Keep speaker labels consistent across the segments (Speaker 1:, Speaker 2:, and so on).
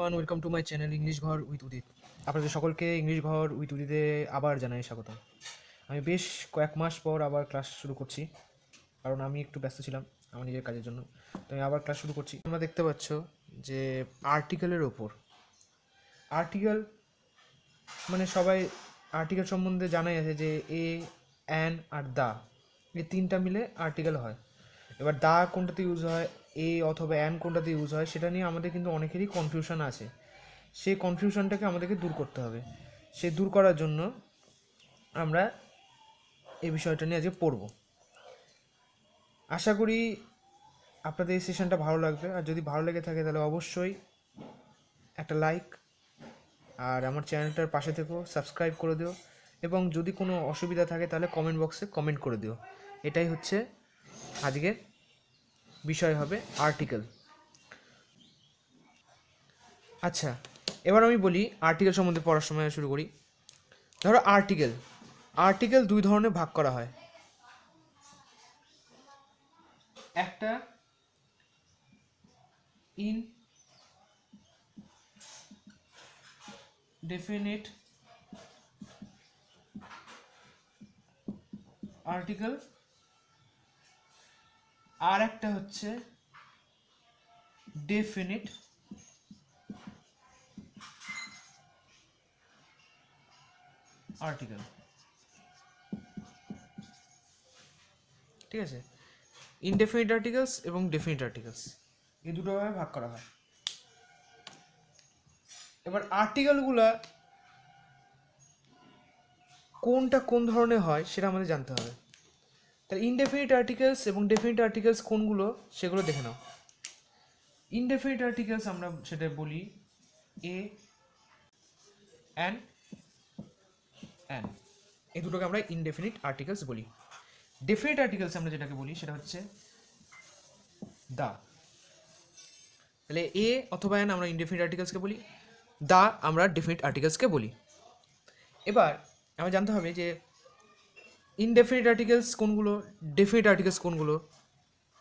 Speaker 1: Everyone, welcome to my channel English ঘর with উদিত। আপনাদের সকলকে ইংলিশ ঘর উইথ উদিতে আবার জানাই স্বাগত। আমি বেশ কয়েক মাস পর আবার ক্লাস শুরু করছি, কারণ আমি একটু ব্যস্ত ছিলাম আমার নিজের কাজের জন্য। তো আমি আবার ক্লাস শুরু করছি। তোমরা দেখতে পাচ্ছ যে আর্টিকেলের ওপর আর্টিকেল মানে সবাই আর্টিকেল সম্বন্ধে জানাই আছে যে এ, অ্যান আর দা, এই তিনটা মিলে আর্টিকেল হয়। এবার দা কোনটাতে ইউজ হয়, এ অথবা অ্যান কোনটাতে ইউজ হয়, সেটা নিয়ে আমাদের কিন্তু অনেকেরই কনফিউশন আছে। সেই কনফিউশনটাকে আমাদেরকে দূর করতে হবে। সে দূর করার জন্য আমরা এই বিষয়টা নিয়ে আজকে পড়ব। আশা করি আপনাদের এই সেশনটা ভালো লাগবে, আর যদি ভালো লেগে থাকে তাহলে অবশ্যই একটা লাইক আর আমার চ্যানেলটার পাশে থেকেও সাবস্ক্রাইব করে দিও, এবং যদি কোনো অসুবিধা থাকে তাহলে কমেন্ট বক্সে কমেন্ট করে দিও। এটাই হচ্ছে আজকের বিষয়, হবে আর্টিকেল। আচ্ছা, এবার আমি বলি আর্টিকেল সম্বন্ধে পড়ার সময় শুরু করি। ধরো আর্টিকেল দুই ধরনের ভাগ করা হয়। একটা ইনডেফিনিট আর্টিকেল, আর একটা হচ্ছে ডেফিনিট আর্টিকেল। ঠিক আছে, ইনডেফিনিট আর্টিকেলস এবং ডেফিনিট আর্টিকেলস, এই দুটো ভাবে ভাগ করা হয়। এবার আর্টিকেলগুলো কোনটা কোন ধরনের হয় সেটা আমাদের জানতে হবে। তাহলে ইনডেফিনিট আর্টিকেলস এবং ডেফিনিট আর্টিকেলস কোনগুলো সেগুলো দেখে নাও। ইনডেফিনিট আর্টিকেলস আমরা সেটা বলি এ, অ্যান, অ্যান, এই দুটোকে আমরা ইনডেফিনিট আর্টিকেলস বলি। ডেফিনিট আর্টিকেলস আমরা যেটাকে বলি সেটা হচ্ছে দা। তাহলে এ অথবা অ্যান আমরা ইনডেফিনিট আর্টিকেলসকে বলি, দা আমরা ডেফিনিট আর্টিকেলসকে বলি। এবার আমরা জানতে হবে যে ইনডেফিনিট আর্টিকেলস কোনগুলো, ডেফিনিট আর্টিকেলস কোনগুলো,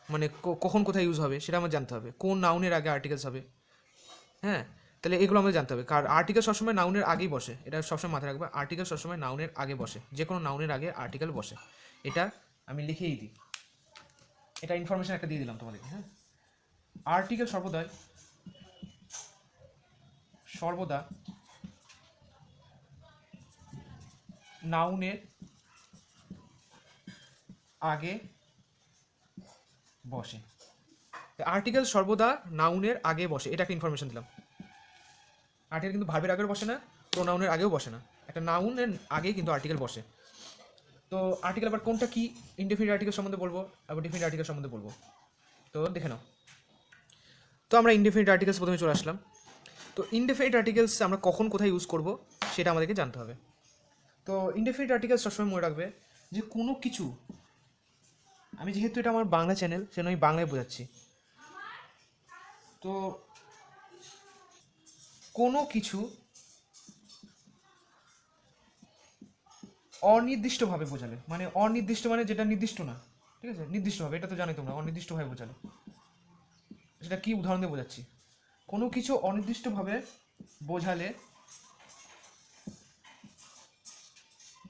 Speaker 1: মানে কখন কোথায় ইউজ হবে সেটা আমার জানতে হবে। কোন নাউনের আগে আর্টিকেলস হবে, হ্যাঁ, তাহলে এগুলো আমাদের জানতে হবে। কারণ আর্টিকেল সবসময় নাউনের আগেই বসে, এটা সবসময় মাথায় রাখবে। আর্টিকেল সবসময় নাউনের আগে বসে, যে কোনো নাউনের আগে আর্টিকেল বসে, এটা আমি লিখেই দিই। এটা ইনফরমেশন একটা দিয়ে দিলাম তোমাদেরকে। হ্যাঁ, আর্টিকেল সর্বদা নাউনের আগে বসে। আর্টিকেল সর্বদা নাউনের আগে বসে, এটা একটা ইনফরমেশন দিলাম। আর্টিকেল কিন্তু ভার্বের আগেও বসে না, প্রোনাউনের আগেও বসে না, একটা নাউনের আগে কিন্তু আর্টিকেল বসে। তো আর্টিকেল আবার কোনটা কি, ইনডেফিনিট আর্টিকেল সম্বন্ধে বলবো, আবার ডেফিনিট আর্টিকেল সম্বন্ধে বলবো। তো দেখে নাও। তো আমরা ইনডেফিনিট আর্টিকেলস প্রথমে চলে আসলাম। তো ইনডেফিনিট আর্টিকেলস আমরা কখন কোথায় ইউজ করব সেটা আমাদেরকে জানতে হবে। তো ইনডেফিনিট আর্টিকেলস সবসময় মনে রাখবে যে কোনো কিছু, আমি যেহেতু এটা আমার বাংলা চ্যানেল সেজন্য আমি বাংলায় বোঝাচ্ছি। তো কোনো কিছু অনির্দিষ্টভাবে বোঝালে, মানে অনির্দিষ্ট মানে যেটা নির্দিষ্ট না, ঠিক আছে, নির্দিষ্টভাবে, এটা তো জানোই তোমরা, অনির্দিষ্টভাবে বোঝালে সেটা কি উদাহরণ দিয়ে বোঝাচ্ছি। কোনো কিছু অনির্দিষ্টভাবে বোঝালে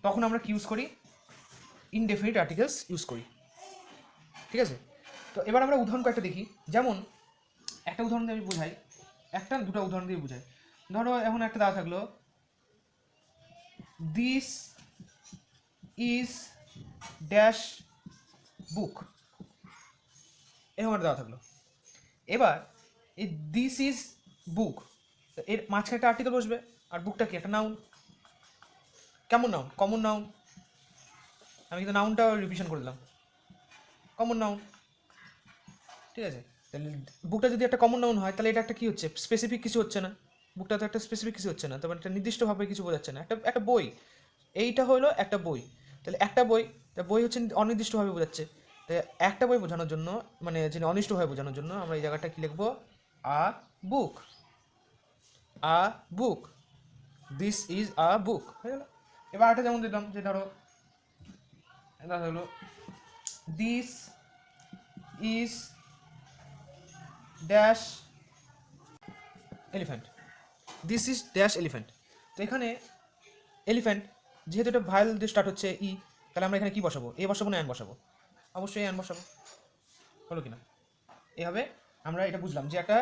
Speaker 1: তখন আমরা কি ইউজ করি, ইনডেফিনিট আর্টিকেলস ইউজ করি। ঠিক আছে, তো এবার আমরা উদাহরণ কয়েকটা দেখি। যেমন একটা উদাহরণ দিয়ে আমি বোঝাই, একটা দুটো উদাহরণ দিয়ে বোঝাই। ধরো এখন একটা দেওয়া থাকলো, দিস ইজ ড্যাশ বুক, এরকম একটা দেওয়া থাকলো। এবার এই দিস ইজ বুক, এর মাঝখানে একটা আর্টিকেল বসবে, আর বুকটা কি একটা নাউন। কেমন নাউন, কমন নাউন। আমি কিন্তু নাউনটা রিভিশন করে দিলাম, কমন নাউন। ঠিক আছে, তাহলে বুকটা যদি একটা কমন নাউন হয় তাহলে এটা একটা কি হচ্ছে, স্পেসিফিক কিছু হচ্ছে না। বুকটা তো একটা স্পেসিফিক কিছু হচ্ছে না, তার মানে একটা নির্দিষ্টভাবে কিছু বোঝাচ্ছে না। একটা বই, এইটা হলো একটা বই। তাহলে একটা বই, তা বই হচ্ছে অনির্দিষ্টভাবে বোঝাচ্ছে। তাই একটা বই বোঝানোর জন্য, মানে যিনি অনিষ্টভাবে বোঝানোর জন্য আমরা এই জায়গাটা কি লিখবো, আ বুক, আ বুক, দিস ইজ আ বুক, হয়ে গেল। এবার একটা যেমন দিলাম, যে ধরো এটা হলো this is dash elephant. This is dash elephant. তো এখানে এলিফ্যান্ট যেহেতু এটা ভাইল দিয়ে স্টার্ট হচ্ছে ই, তাহলে আমরা এখানে কি বসাবো? এ বসাবো না অ্যান বসাবো? অবশ্যই অ্যান বসাবো, হলো কিনা? এভাবে আমরা এটা বুঝলাম যে একটা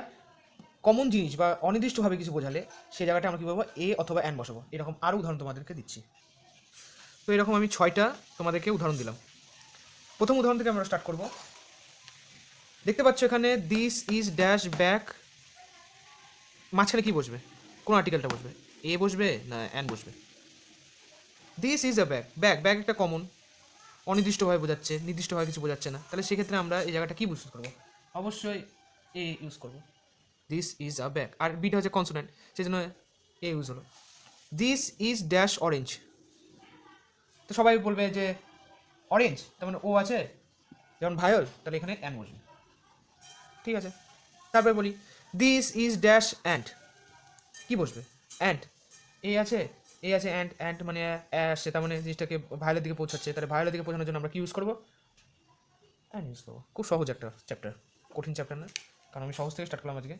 Speaker 1: কমন জিনিস বা অনির্দিষ্টভাবে কিছু বোঝালে সেই জায়গাটা আমরা কী বলবো? এ অথবা অ্যান বসাবো। এরকম আরও উদাহরণ তোমাদেরকে দিচ্ছি। তো এরকম আমি 6টা তোমাদেরকে উদাহরণ দিলাম। প্রথম উদাহরণ থেকে আমরা স্টার্ট করব। দেখতে পাচ্ছ এখানে দিস ইজ ড্যাশ ব্যাক, মাঝখানে কি বসবে? কোন আর্টিকেলটা বসবে? এ বসবে না অ্যান বসবে? This is a bag, bag bag একটা কমন, অনির্দিষ্টভাবে বোঝাচ্ছে, নির্দিষ্টভাবে কিছু বোঝাচ্ছে না, তাহলে সেক্ষেত্রে আমরা এই জায়গাটা কি ইউজ করবো? অবশ্যই এ ইউজ করবো। দিস ইজ আ ব্যাগ, আর বিটা হচ্ছে কনসোনেন্ট, সেই জন্য এ ইউজ হলো। দিস ইজ ড্যাশ অরেঞ্জ, তো সবাই বলবে যে অরেঞ্জ, তার মানে ও আছে, যেমন ভায়োল, তাহলে এখানে অ্যান বসবে। ঠিক আছে, তারপরে বলি দিস ইজ ড্যাশ অ্যান্ট, কি বসবে? অ্যান্ট, এ আছে, এ আছে, অ্যান্ট, অ্যান্ট মানে আসছে, তার মানে জিনিসটাকে ভায়োলের দিকে পৌঁছাচ্ছে, তাহলে ভায়োলের দিকে পৌঁছানোর জন্য আমরা কি ইউজ করবো? অ্যান্ড ইউজ করবো। খুব সহজ একটা চ্যাপ্টার, কঠিন চ্যাপ্টার না, কারণ আমি সহজ থেকে স্টার্ট করলাম আজকে।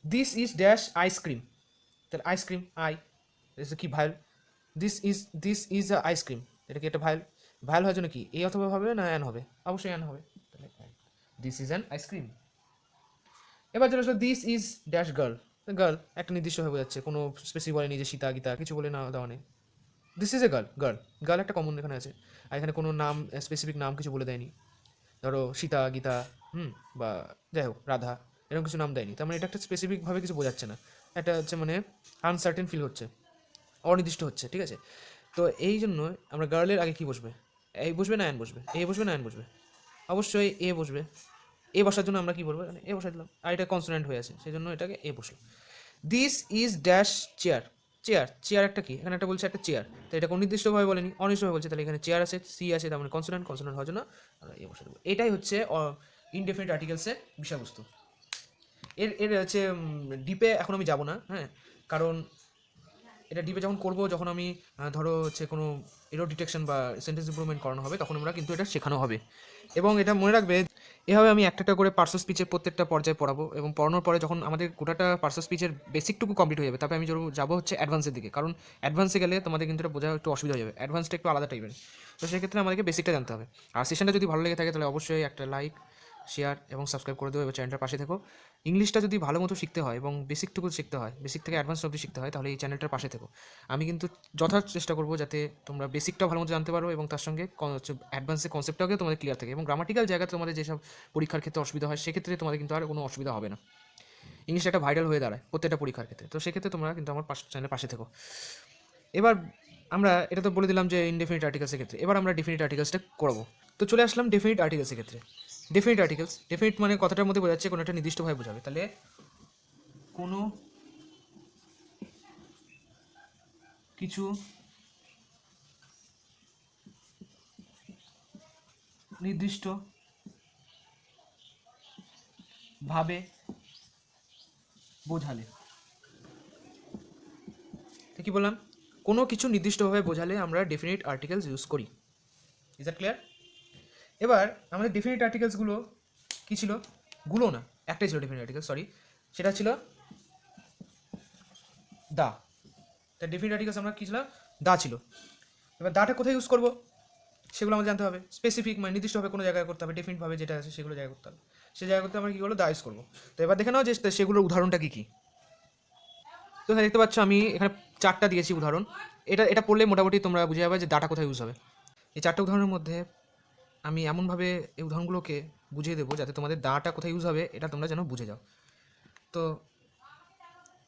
Speaker 1: দিস ইজ ড্যাশ আইসক্রিম, তাহলে আইসক্রিম আই কি ভায়োল, দিস ইজ আ আইসক্রিম, এটা কি একটা ভায়োল? ভায়োল হওয়ার জন্য কি এ অথবা হবে না অ্যান হবে? অবশ্যই অ্যান হবে, তাহলে দিস ইজ অ্যান আইসক্রিম। এবার চলে আসলো this is dash girl, girl একটা নির্দিষ্টভাবে বোঝাচ্ছে, কোনো স্পেসিফিক বলেনি যে সীতা গীতা কিছু বলে না দেওয়া নেই। This is a girl, girl girl একটা কমন এখানে আছে, আর এখানে কোনো নাম স্পেসিফিক নাম কিছু বলে দেয়নি, ধরো সীতা গীতা বা যাই হোক রাধা, এরকম কিছু নাম দেয়নি, তার মানে এটা একটা স্পেসিফিকভাবে কিছু বোঝাচ্ছে না, এটা হচ্ছে মানে আনসার্টেন ফিল হচ্ছে, অনির্দিষ্ট হচ্ছে। ঠিক আছে, তো এই জন্য আমরা গার্লের আগে কি বসবে? এ বসবে না অ্যান বসবে? এ বসবে না অ্যান বসবে? অবশ্যই এ বসবে। এ বসার জন্য আমরা কি বলবো? এ বসাই দিলাম, আর এটা কনসোনেন্ট হয়ে আছে, সেই জন্য এটাকে এ বসলো। This is dash chair, chair chair একটা কি? এখানে একটা বলছে একটা চেয়ার, তো এটা কোনো নির্দিষ্টভাবে বলেনি, অনির্দিষ্টভাবে বলছে, তাহলে এখানে চেয়ার আছে, সি আছে, তার মানে কনসোনেন্ট, কনসোনেন্ট হওয়ার জন্য আমরা এ বসে দেবো। এটাই হচ্ছে ইনডেফিনিট আর্টিকেলসের বিষয়বস্তু। এর এর হচ্ছে ডিপে এখন আমি যাব না, হ্যাঁ, কারণ এটা ডিপে যখন করবো, যখন আমি ধরো হচ্ছে কোনো এরর ডিটেকশন বা সেন্টেন্স ইমপ্রুভমেন্ট করানো হবে, তখন আমরা কিন্তু এটা শেখানো হবে। এবং এটা মনে রাখবে, এভাবে আমি একটা করে পার্সোনাল স্পিচের প্রত্যেকটা পর্যায়ে পড়াবো, এবং পড়ানোর পরে যখন আমাদের গোটাটা পার্সোনাল স্পিচের বেসিকটুকু কমপ্লিট হয়ে যাবে, তারপরে আমি যাবো হচ্ছে অ্যাডভান্সের দিকে, কারণ অ্যাডভান্সে গেলে তোমাদের কিন্তু এটা বোঝা একটু অসুবিধা হয়ে যাবে, অ্যাডভান্সটা একটু আলাদা টাইপের, তো সেক্ষেত্রে আমাদেরকে বেসিকটা জানতে হবে। আর সেশনটা যদি ভালো লেগে থাকে তাহলে অবশ্যই একটা লাইক, শেয়ার এবং সাবস্ক্রাইব করে দেবো, এবং চ্যানেলটার পাশে থেকো। ইংলিশটা যদি ভালো মতো শিখতে হয় এবং বেসিকটুকু শিখতে হয়, বেসিক থেকে অ্যাডভান্স অবধি শিখতে হয়, তাহলে এই চ্যানেলটার পাশে থেকো। আমি কিন্তু যথাযথ চেষ্টা করবো যাতে তোমরা বেসিকটাও ভালো মতো জানতে পারো, এবং তার সঙ্গে অ্যাডভান্সের কনসেপ্টটাও তোমাদের ক্লিয়ার থাকে, এবং গ্রামাটিক্যাল জায়গাতে তোমাদের যেসব পরীক্ষার ক্ষেত্রে অসুবিধা হয়, সেক্ষেত্রে তোমাদের কিন্তু আর কোনো অসুবিধা হবে না। ইংলিশ একটা ভাইটাল হয়ে দাঁড়ায় প্রত্যেকটা পরীক্ষার ক্ষেত্রে, তো সেক্ষেত্রে তোমরা কিন্তু আমার চ্যানেলের পাশে থেকো। এবার আমরা এটা তো বলে দিলাম যে ইনডেফিনিট আর্টিকেলসের ক্ষেত্রে, এবার আমরা ডেফিনিট আর্টিকেলসটা করবো। তো চলে আসলাম ডেফিনিট আর্টিকেলসের ক্ষেত্রে। ডেফিনিট আর্টিকেলস, ডেফিনিট মানে কথাটার মধ্যে বোঝাচ্ছে কোনো একটা নির্দিষ্টভাবে বোঝাবে, তাহলে কোনো কিছু নির্দিষ্ট ভাবে বোঝালে, তো কি বললাম? কোনো কিছু নির্দিষ্টভাবে বোঝালে আমরা ডেফিনিট আর্টিকেলস ইউজ করি। Is that clear? এবার আমাদের ডেফিনিট আর্টিকেলসগুলো কী ছিল? গুলো না, একটাই ছিল ডেফিনিট আর্টিকেল, সরি, সেটা ছিল দা। তা ডেফিনিট আর্টিকেলস আমরা কী ছিল? দা ছিল। এবার দাটা কোথায় ইউজ করবো সেগুলো আমাদের জানতে হবে। স্পেসিফিক মানে নির্দিষ্টভাবে কোনো জায়গায় করতে হবে, ডেফিনিটভাবে যেটা আছে সেগুলো জায়গায় করতে হবে, সেই জায়গা করতে আমরা কী করবো? দা ইউজ করবো। তো এবার দেখে নাও যে সেগুলোর উদাহরণটা কী কী। তো এখানে দেখতে পাচ্ছ আমি এখানে 4টা দিয়েছি উদাহরণ, এটা পড়লে মোটামুটি তোমরা বুঝে যাবে যে দাটা কোথায় ইউজ হবে। এই 4টা উদাহরণের মধ্যে আমি এমনভাবে এই উদাহরণগুলোকে বুঝিয়ে দেবো যাতে তোমাদের দাটা কোথায় ইউজ হবে এটা তোমরা যেন বুঝে যাও। তো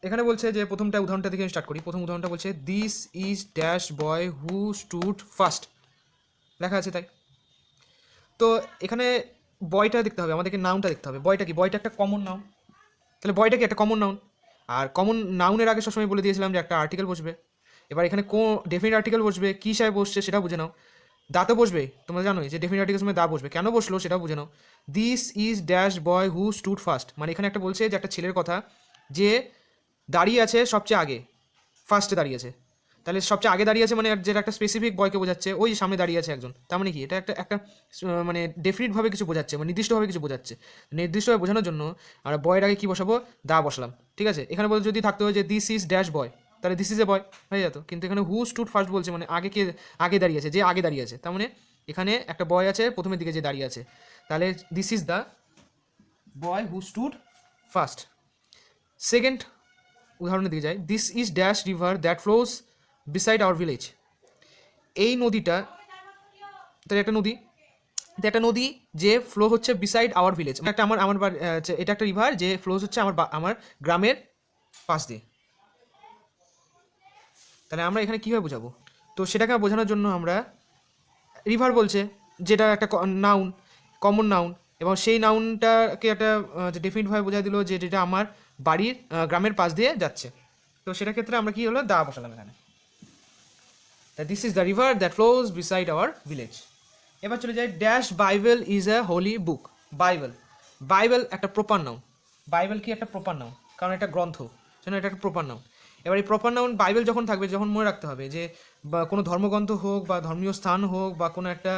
Speaker 1: এখানে বলছে যে প্রথমটা উদাহরণটা থেকে আমি স্টার্ট করি। প্রথম উদাহরণটা বলছে this is dash boy who stood first, লেখা আছে তাই। তো এখানে বয়টা দেখতে হবে, আমাদেরকে নাউনটা দেখতে হবে। বয়টা কি? বয়টা একটা কমন নাউন, তাহলে বয়টা কি? একটা কমন নাউন। আর কমন নাউনের আগে সবসময় বলে দিয়েছিলাম যে একটা আর্টিকেল বসবে। এবার এখানে ডেফিনিট আর্টিকেল বসবে, কী হিসাবে বসছে সেটা বুঝে নাও। দা তো বসবে, তোমরা জানোই যে ডেফিনিট আর্টিকেল সময় দা বসবে, কেন বসলো সেটাও বুঝে নাও। This is dash boy who stood first, মানে এখানে একটা বলছে যে একটা ছেলের কথা যে দাঁড়িয়ে আছে সবচেয়ে আগে, ফার্স্টে দাঁড়িয়েছে, তাহলে সবচেয়ে আগে দাঁড়িয়ে আছে মানে যেটা একটা স্পেসিফিক বয়কে বোঝাচ্ছে, ওই সামনে দাঁড়িয়ে আছে একজন, তার মানে কি এটা একটা একটা মানে ডেফিনিটভাবে কিছু বোঝাচ্ছে, মানে নির্দিষ্টভাবে কিছু বোঝাচ্ছে। নির্দিষ্টভাবে বোঝানোর জন্য আমরা বয়ের আগে কী বসাবো, দা বসলাম, ঠিক আছে। এখানে বলতে যদি থাকতো যে দিস ইজ ড্যাশ বয়, তাহলে দিস ইজ এ বয় হয়ে যেত, কিন্তু এখানে হু স্টুড ফার্স্ট বলছে, মানে আগে কে আগে দাঁড়িয়ে আছে, যে আগে দাঁড়িয়ে আছে, তার মানে এখানে একটা বয় আছে প্রথমের দিকে যে দাঁড়িয়ে আছে, তাহলে this is the boy who stood first. Second উদাহরণের দিকে যাই, this is dash river that flows beside our village. এই নদীটা, তাহলে একটা নদী যে ফ্লো হচ্ছে বিসাইড আওয়ার ভিলেজ, একটা আমার এটা একটা রিভার যে ফ্লোজ হচ্ছে আমার গ্রামের পাশ দিয়ে। তাহলে আমরা এখানে কীভাবে বোঝাবো, তো সেটাকে বোঝানোর জন্য আমরা রিভার বলছে যেটা একটা নাউন, কমন নাউন, এবং সেই নাউনটাকে একটা ডেফিনিটভাবে বোঝা দিল যে যেটা আমার বাড়ির গ্রামের পাশ দিয়ে যাচ্ছে। তো সেটার ক্ষেত্রে আমরা কী হলো, দা বসালাম এখানে। This is the river that flows beside our village. এবার চলে যাই, dash Bible is a holy book. Bible একটা প্রপার নাউন। বাইবেল কি একটা প্রপার নাউন, কারণ এটা গ্রন্থ, সেজন্য এটা একটা প্রপার নাউন। এবার এই প্রপার নাউন বাইবেল যখন থাকবে, যখন মনে রাখতে হবে যে বা কোনো ধর্মগ্রন্থ হোক বা ধর্মীয় স্থান হোক বা কোনো একটা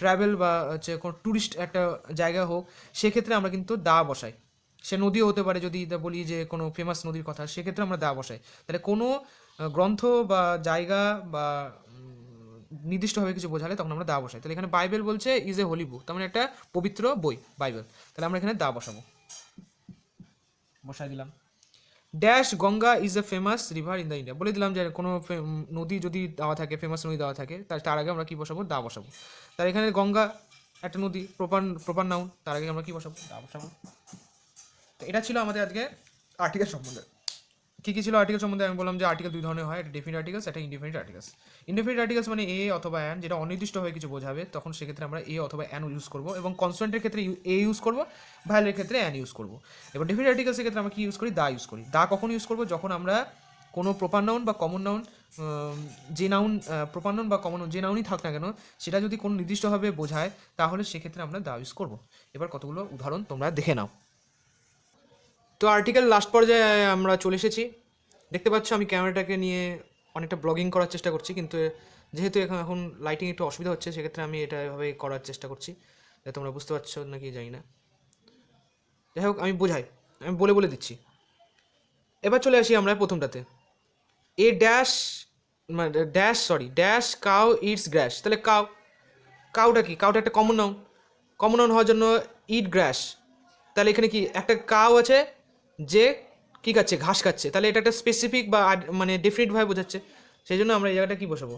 Speaker 1: ট্রাভেল বা হচ্ছে কোনো ট্যুরিস্ট একটা জায়গা হোক, সেক্ষেত্রে আমরা কিন্তু দা বসাই। সে নদীও হতে পারে, যদি বলি যে কোনো ফেমাস নদীর কথা, সেক্ষেত্রে আমরা দা বসাই। তাহলে কোনো গ্রন্থ বা জায়গা বা নির্দিষ্টভাবে কিছু বোঝালে তখন আমরা দা বসাই। তাহলে এখানে বাইবেল বলছে ইজ এ হোলি বুক, তার মানে একটা পবিত্র বই বাইবেল, তাহলে আমরা এখানে দা বসাই দিলাম। Dash Ganga is a famous river in the India, বলে দিলাম যে কোনো নদী যদি দেওয়া থাকে, ফেমাস নদী দেওয়া থাকে, তার আগে আমরা কী বসাবো, দা বসাবো। তার এখানে গঙ্গা একটা নদী, প্রপার নাউন, তার আগে আমরা কী বসাবো, দা বসাবো। তো এটা ছিল আমাদের আজকে আর্টিকেল সম্বন্ধে। কী ছিল আর্টিকেল সম্বন্ধে, আমি বললাম যে আর্টিকেল দুই ধরনের হয়, একটা ডেফিনিট আর্টিকেলস, একটা ইনডেফিনিট আর্টিকেলস। ইনডেফিনিট আর্টিকেলস মানে এ অথবা অ্যান, যেটা অনির্দিষ্টভাবে কিছু বোঝাবে, তখন সেক্ষেত্রে আমরা এ অথবা অ্যান ইউজ করবো, এবং কনস্ট্যান্টের ক্ষেত্রে এ ইউজ করবো, ভ্যালের ক্ষেত্রে অ্যান ইউজ করবো। এবার ডেফিনিট আর্টিকেলসের ক্ষেত্রে আমরা কি ইউজ করি, দা ইউজ করি। দা কখন ইউজ করবো, যখন আমরা কোনো প্রপার নাউন বা কমন নাউন, যে নাউন প্রপার নাউন বা কমন নাউন যে নাউনই থাক না কেন, সেটা যদি কোনো নির্দিষ্টভাবে বোঝায়, তাহলে সেক্ষেত্রে আমরা দা ইউজ করবো। এবার কতগুলো উদাহরণ তোমরা দেখে নাও। তো আর্টিকেল লাস্ট পর্যায়ে আমরা চলে এসেছি। দেখতে পাচ্ছ আমি ক্যামেরাটাকে নিয়ে অনেকটা ব্লগিং করার চেষ্টা করছি, কিন্তু যেহেতু এখন লাইটিং একটু অসুবিধা হচ্ছে, সেক্ষেত্রে আমি এটা এভাবে করার চেষ্টা করছি, তোমরা বুঝতে পারছো নাকি জানি না। যাই হোক, আমি বলে দিচ্ছি। এবার চলে আসি আমরা প্রথমটাতে, a dash dash cow it's গ্র্যাশ। তাহলে কাউটা কি, কাউটা একটা কমন নাউন হওয়ার জন্য ইট গ্র্যাশ। তাহলে এখানে কি একটা কাউ আছে যে কী খাচ্ছে, ঘাস খাচ্ছে, তাহলে এটা একটা স্পেসিফিক বা মানে ডেফিনিটভাবে বোঝাচ্ছে, সেই জন্য আমরা এই জায়গাটা কী বসাবো,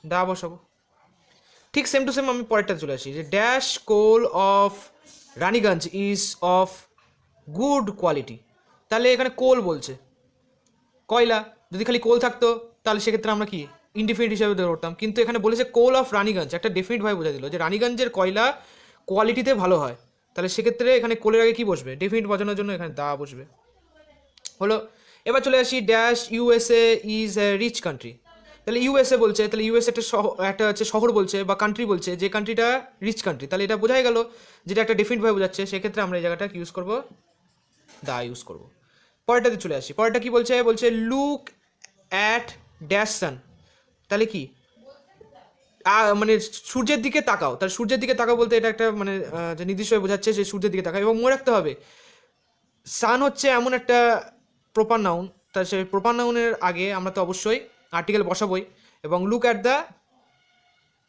Speaker 1: দা বসাবো। ঠিক সেম টু সেম আমি পরেরটা চলে আসি, যে dash coal of Raniganj is of good quality. তাহলে এখানে কোল বলছে, কয়লা, যদি খালি কোল থাকতো তাহলে সেক্ষেত্রে আমরা কি ইনডিফিনিট হিসাবে ধরতাম, কিন্তু এখানে বলেছে কোল অফ রানীগঞ্জ, একটা ডেফিনিটভাবে বোঝা দিল যে রানীগঞ্জের কয়লা কোয়ালিটিতে ভালো হয়, তাহলে সেক্ষেত্রে এখানে কোলের আগে কী বসবে, ডেফিনিট বোঝানোর জন্য এখানে দা বসবে, হলো। এবার চলে আসি, dash USA is a rich country. তাহলে ইউএসএ বলছে, তাহলে ইউএসএ একটা হচ্ছে শহর বলছে বা কান্ট্রি বলছে, যে কান্ট্রিটা রিচ কান্ট্রি, তাহলে এটা বোঝাই গেল যেটা একটা ডেফিনিটভাবে বোঝাচ্ছে, সেক্ষেত্রে আমরা এই জায়গাটা ইউজ করবো, দা ইউজ করবো। পরেরটাতে চলে আসি, পরেরটা কি বলছে লুক অ্যাট ড্যাশ সান। তাহলে কি মানে সূর্যের দিকে তাকাও, তাহলে সূর্যের দিকে তাকাও বলতে এটা একটা মানে নির্দিষ্টভাবে বোঝাচ্ছে যে সূর্যের দিকে তাকাও। এবং মনে রাখতে হবে সান হচ্ছে এমন একটা প্রপার নাউন, তার সেই প্রপার নাউনের আগে আমরা তো অবশ্যই আর্টিকেল বসাবই, এবং লুক অ্যাট দ্য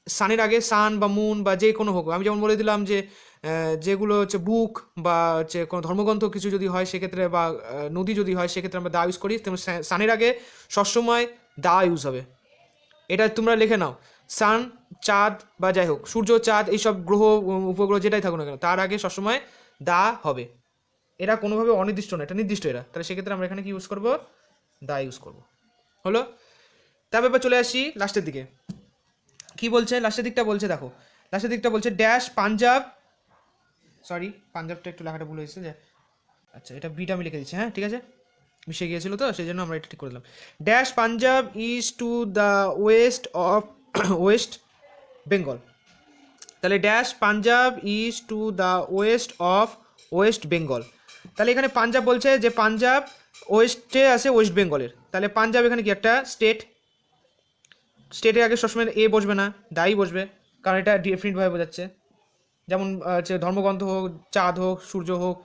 Speaker 1: সানের আগে সান বা মুন বা যে কোনো হোক, আমি যেমন বলে দিলাম যে যেগুলো হচ্ছে বুক বা হচ্ছে কোনো ধর্মগ্রন্থ কিছু যদি হয় সেক্ষেত্রে, বা নদী যদি হয় সেক্ষেত্রে আমরা দা ইউজ করি, তেমন সানের আগে সবসময় দা ইউজ হবে। এটা তোমরা লিখে নাও, সান, চাঁদ বা যাই হোক, সূর্য, চাঁদ, এইসব গ্রহ উপগ্রহ যেটাই থাকুক না কেন, তার আগে সবসময় দা হবে। এরা কোনোভাবে অনির্দিষ্ট না, এটা নির্দিষ্ট এরা, তাহলে সেক্ষেত্রে আমরা এখানে কি ইউজ করবো, দা ইউজ করবো, হলো। তারপর চলে আসি লাস্টের দিকে, কি বলছে লাস্টের দিকটা, বলছে দেখো লাস্টের দিকটা বলছে ড্যাশ পাঞ্জাব, পাঞ্জাবটা একটু লেখাটা ভুল হয়েছে, যে আচ্ছা এটা বিটা আমি লিখে দিচ্ছি, হ্যাঁ ঠিক আছে, মিশে গিয়েছিল তো সেই জন্য আমরা এটা ঠিক করে দিলাম। Dash Punjab is to the west of West Bengal. তাহলে dash Punjab is to the west of West Bengal. তাহলে এখানে পাঞ্জাব বলছে যে পাঞ্জাব ওয়েস্টে আছে ওয়েস্ট বেঙ্গলের, তাহলে পাঞ্জাব এখানে কি একটা স্টেট, স্টেটের আগে সবসময় এ বসবে না, দাই বসবে, কারণ এটা ডিফারেন্টভাবে বোঝাচ্ছে। যেমন হচ্ছে ধর্মগ্রন্থ হোক, চাঁদ হোক, সূর্য হোক,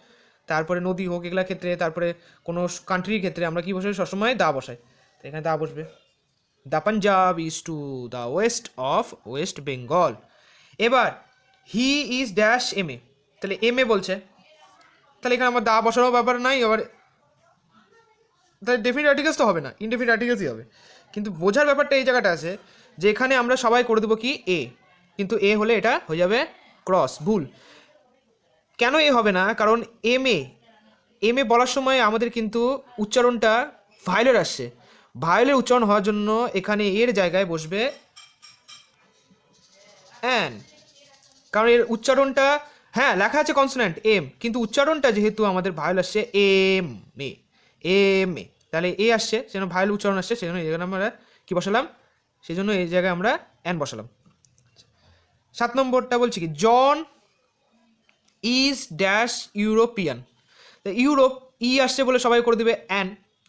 Speaker 1: তারপরে নদী হোক, এগুলোর ক্ষেত্রে, তারপরে কোনো কান্ট্রির ক্ষেত্রে আমরা কী বসাই, সবসময় দা বসাই, তো এখানে দা বসবে। The Punjab is to the west of West Bengal. এবার he is dash M A, তাহলে এম এ বলছে, তাহলে এখানে আমার দা বসানোর ব্যাপার নাই। এবার তাহলে ডেফিনিট আর্টিকেলস তো হবে না, ইনডেফিনিট আর্টিকেলসই হবে। কিন্তু বোঝার ব্যাপারটা এই জায়গাটা আছে যে এখানে আমরা সবাই করে দেবো কি এ, কিন্তু এ হলে এটা হয়ে যাবে ক্রস, ভুল। কেন এ হবে না? কারণ এম এ বলার সময় আমাদের কিন্তু উচ্চারণটা ভায়োলের আসছে, ভায়োলের উচ্চারণ হওয়ার জন্য এখানে এর জায়গায় বসবে অ্যান, কারণ এর উচ্চারণটা, হ্যাঁ লেখা আছে কনসোনেন্ট এম, কিন্তু উচ্চারণটা যেহেতু আমাদের ভায়োল আসছে এম এ, তাহলে এ আসছে, সেজন্য ভায়োল উচ্চারণ আসছে, সেজন্য এই জায়গায় আমরা কী বসালাম, সেজন্য এই জায়গায় আমরা অ্যান বসালাম। 7 নম্বরটা বলছি কি, John is dash European, Europe ই আসছে বলে সবাই করে দেবে অ্যান,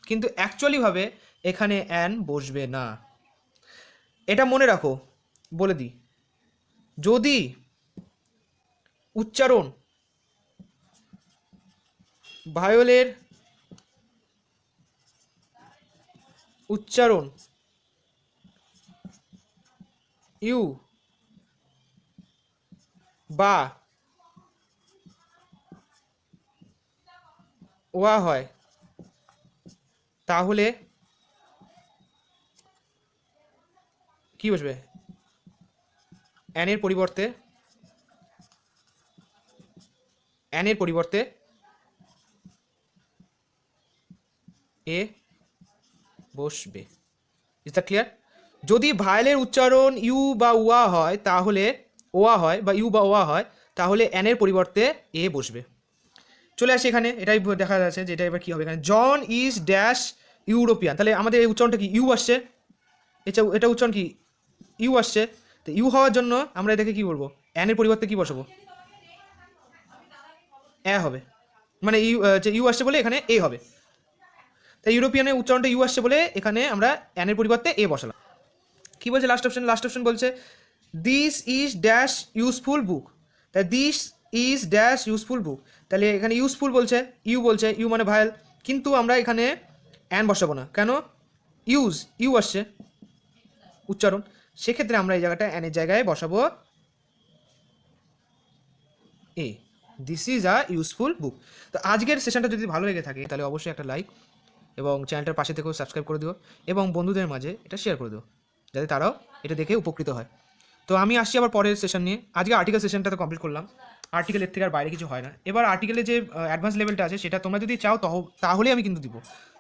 Speaker 1: কিন্তু অ্যাকচুয়ালিভাবে এখানে অ্যান বসবে না। এটা মনে রাখো, বলে দিই, যদি উচ্চারণ ভায়োলের উচ্চারণ ইউ বা ওয়া হয়, তাহলে কি বসবে, অ্যানের পরিবর্তে এ বসবে। Is that clear? যদি ভায়েলের উচ্চারণ ইউ বা ওয়া হয়, তাহলে ওয়া হয়, বা ইউ বা ওয়া হয়, তাহলে অ্যানের পরিবর্তে এ বসবে। চলে আসে এখানে, এটাই দেখা যাচ্ছে যে এটা এবার কী হবে, এখানে জন ইজ ড্যাশ ইউরোপিয়ান, তাহলে আমাদের এই উচ্চারণটা কি ইউ আসছে, এটা উচ্চারণ কি ইউ আসছে, তো ইউ হওয়ার জন্য আমরা এটাকে কী করবো, অ্যানের পরিবর্তে কী বসাবো, এ হবে, মানে ইউ আসছে বলে এখানে এ হবে, তাই ইউরোপিয়ানের উচ্চারণটা ইউ আসছে বলে এখানে আমরা অ্যানের পরিবর্তে এ বসালাম। কী বলছে লাস্ট অপশন বলছে this is dash useful book, তাই this is dash useful book, তাহলে এখানে ইউজফুল বলছে, ইউ মানে ভায়াল, কিন্তু আমরা এখানে অ্যান বসাবো না, কেন, ইউ আসছে উচ্চারণ, সেক্ষেত্রে আমরা এই জায়গাটা অ্যানের জায়গায় বসাবো a, this is a useful book. তো আজকের সেশনটা যদি ভালো লেগে থাকে তাহলে অবশ্যই একটা লাইক এবং চ্যানেলটার পাশে থেকেও সাবস্ক্রাইব করে দিও, এবং বন্ধুদের মাঝে এটা শেয়ার করে দিও, যাতে তারাও এটা দেখে উপকৃত হয়। তো আমি আসছি আবার পরের সেশন নিয়ে। আজকে আর্টিকেল সেশনটা তো কমপ্লিট করলাম, আর্টিকেলের থেকে আর বাইরে কিছু হয় না। এবার আর্টিকেলের যে অ্যাডভান্স লেভেলটা আছে সেটা তোমরা যদি চাও তাহলে আমি কিন্তু দিব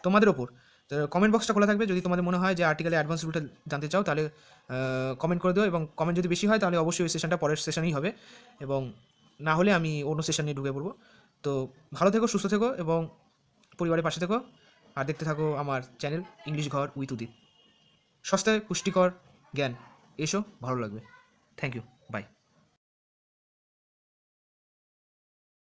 Speaker 1: তোমাদের ওপর। তো কমেন্ট বক্সটা খোলা থাকবে, যদি তোমাদের মনে হয় যে আর্টিকেলের অ্যাডভান্স রুলটা জানতে চাও তাহলে কমেন্ট করে দিও, এবং কমেন্ট যদি বেশি হয় তাহলে অবশ্যই ওই সেশনটা পরের সেশনেই হবে, এবং না হলে আমি অন্য সেশন নিয়ে ঢুকে পড়বো। তো ভালো থেকো, সুস্থ থেকো, এবং পরিবারের পাশে থেকো, আর দেখতে থাকো আমার চ্যানেল ইংলিশ ঘর উইথ উদিত। সস্তায় পুষ্টিকর জ্ঞান, এসো, ভালো লাগবে। Thank you.